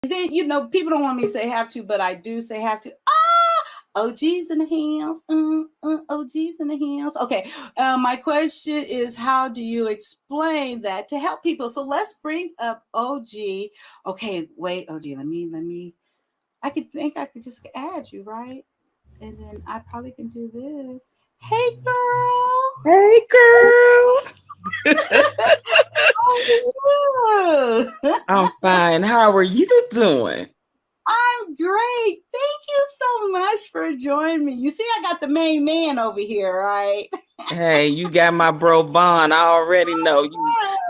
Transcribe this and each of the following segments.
And then, people don't want me to say have to, but I do say have to. OG's in the house. OG's in the house. Okay. My question is, how do you explain that to help people? So let's bring up OG. Okay, wait, OG. Let me. I could just add you, right? And then I probably can do this. Hey, girl. Hey, girl. How are you? I'm fine. How are you doing? I'm great. Thank you so much for joining me. You see, I got the main man over here, right? Hey, you got my bro Bond. I already know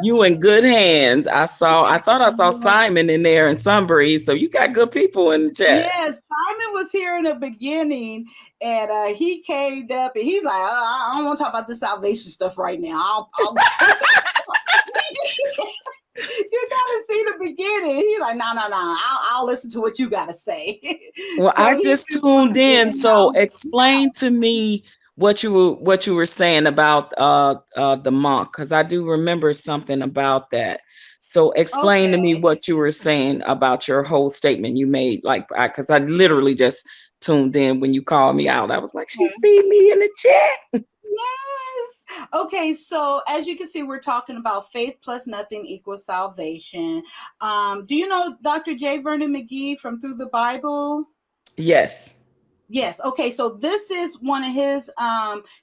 you in good hands. I thought I saw Simon in there and Sunbreeze. So you got good people in the chat. Yes, Simon was here in the beginning, and he came up and he's like, I don't want to talk about the salvation stuff right now. You gotta see the beginning. He's like, no, no, no. I'll listen to what you gotta say. Well, I So he's just been tuned working, in. and So now, explain to me what you were saying about the monk, because I do remember something about that. So explain to me okay. what you were saying about your whole statement you made, like because I literally just tuned in when you called me out. I was like, she see me in the chat. Yes. Okay, so as you can see, we're talking about faith plus nothing equals salvation. Do you know Dr. J. Vernon McGee from Through the Bible? Yes. Yes. Okay. So this is one of his,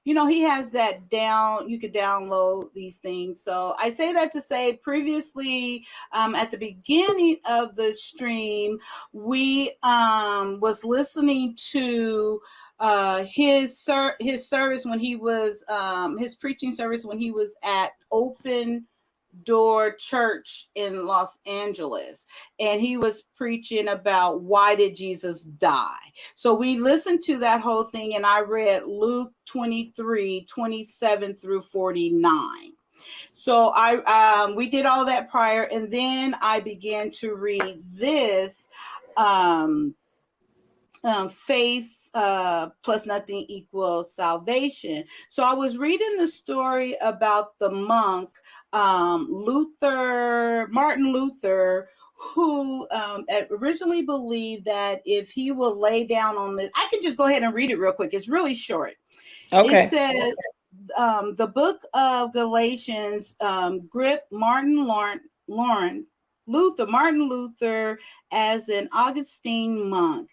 he has that down, you could download these things. So I say that to say previously, at the beginning of the stream, we, was listening to, his service when he was, his preaching service when he was at Open Door Church in Los Angeles. And he was preaching about why did Jesus die? So we listened to that whole thing, and I read Luke 23:27 through 49. So we did all that prior, and then I began to read this, um, faith plus nothing equals salvation. So I was reading the story about the monk, Martin Luther, who originally believed that if he will lay down on this, I can just go ahead and read it real quick. It's really short. It Okay. says, the book of Galatians, gripped Martin Luther as an Augustine monk.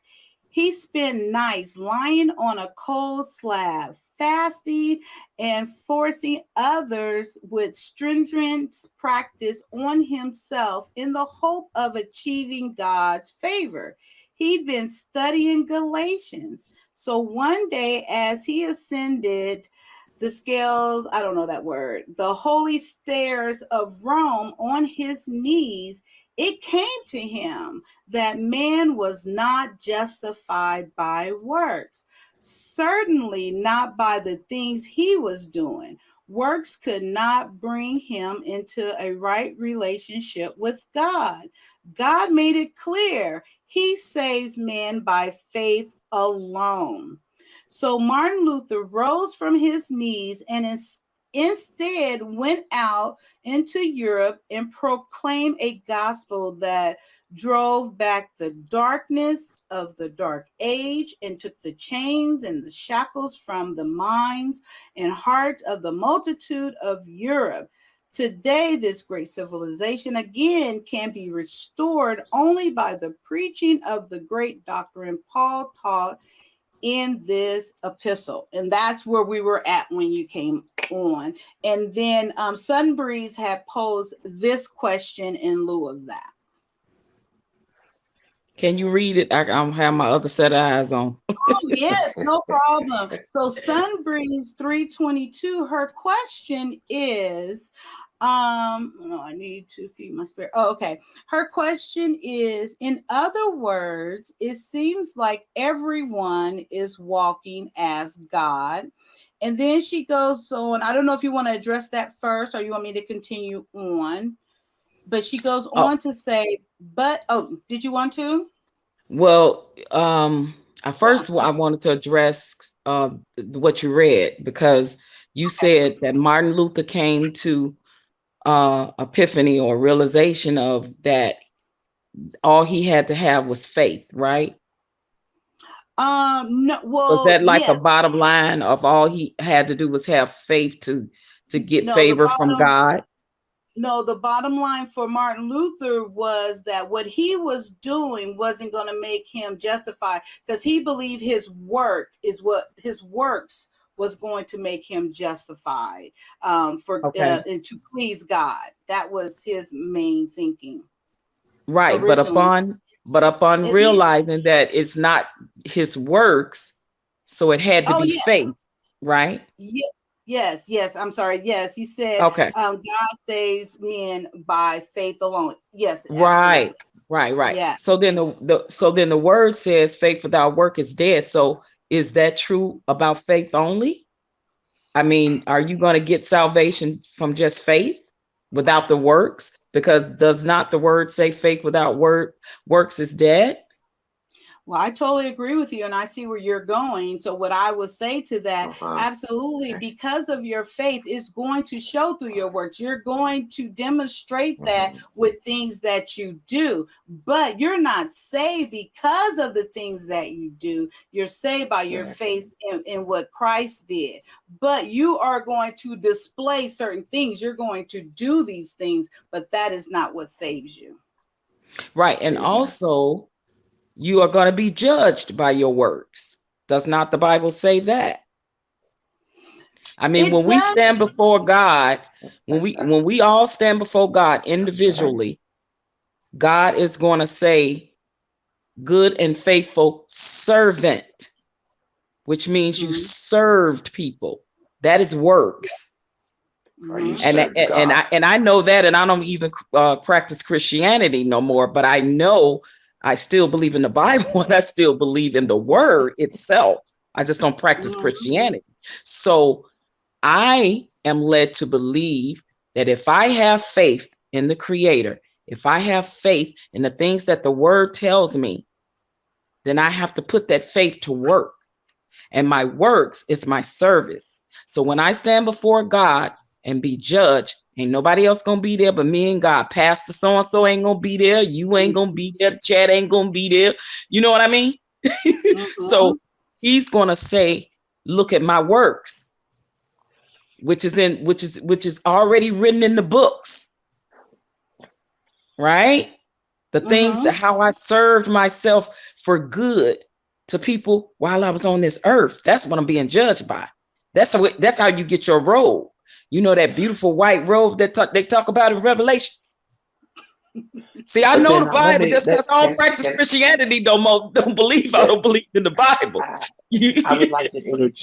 He spent nights lying on a cold slab, fasting and forcing others with stringent practice on himself in the hope of achieving God's favor. He'd been studying Galatians. So one day, as he ascended the scales, I don't know that word, the holy stairs of Rome on his knees, it came to him that man was not justified by works, certainly not by the things he was doing. Works could not bring him into a right relationship with God. God made it clear he saves man by faith alone. So Martin Luther rose from his knees and instead went out into Europe and proclaimed a gospel that drove back the darkness of the dark age and took the chains and the shackles from the minds and hearts of the multitude of Europe. Today, this great civilization again can be restored only by the preaching of the great doctrine Paul taught in this epistle. And that's where we were at when you came on. And then Sunbreeze had posed this question in lieu of that. Can you read it? I don't have my other set of eyes on. Oh, yes, no problem. So Sunbreeze 322, her question is, no, I need to feed my spirit. Oh, okay. Her question is, in other words, it seems like everyone is walking as God. And then she goes on. I don't know if you want to address that first or you want me to continue on. But she goes Oh, on to say, did you want to? well, at Yeah. first I wanted to address what you read because you said that Martin Luther came to epiphany or realization of that all he had to have was faith, right? No, Was well, that like a yes, bottom line of all he had to do was have faith to get no, favor from God? the bottom line for Martin Luther was that what he was doing wasn't going to make him justify, because he believed his works was going to make him justified, for Okay. and to please God. That was his main thinking Right, but originally. upon And he, realizing that it's not his works, so it had to oh be yeah, faith, right? yes. I'm sorry. Yes, he said, Okay. God saves men by faith alone. Yes, Right, absolutely. right. Yeah. So then the word says faith without work is dead. So is that true about faith only? I mean, are you going to get salvation from just faith without the works? Because does not the word say faith without works is dead? Well, I totally agree with you, and I see where you're going. So, what I would say to that, Uh-huh. absolutely, Okay. because of your faith, is going to show through your works. You're going to demonstrate that Mhm. with things that you do, but you're not saved because of the things that you do. You're saved by your Exactly. faith in what Christ did. But you are going to display certain things. You're going to do these things, but that is not what saves you. Right. And Exactly. also, you are going to be judged by your works. Does not the Bible say that? I mean, It when we stand does. before God, when we all stand before God That's right. individually, God is going to say, "Good and faithful servant," which means you Mhm. served people. That is works. Or you Mhm. served God. And I know that, and I don't even practice Christianity no more. But I know I still believe in the Bible, and I still believe in the Word itself. I just don't practice Mhm. Christianity. So I am led to believe that if I have faith in the Creator, if I have faith in the things that the Word tells me, then I have to put that faith to work. And my works is my service. So when I stand before God and be judged, ain't nobody else gonna be there but me and God. Pastor so and so ain't gonna be there. You ain't gonna be there. Chad ain't gonna be there. You know what I mean? So Mhm. he's gonna say, "Look at my works, which is already written in the books, right? The things that Mhm. how I served myself for good to people while I was on this earth. That's what I'm being judged by. That's how you get your robe. You know that beautiful white robe that they talk about in Revelations. See, I But know then the Bible just because I don't practice can Christianity no more. Don't believe I let don't believe in the Bible. I, I would like to interject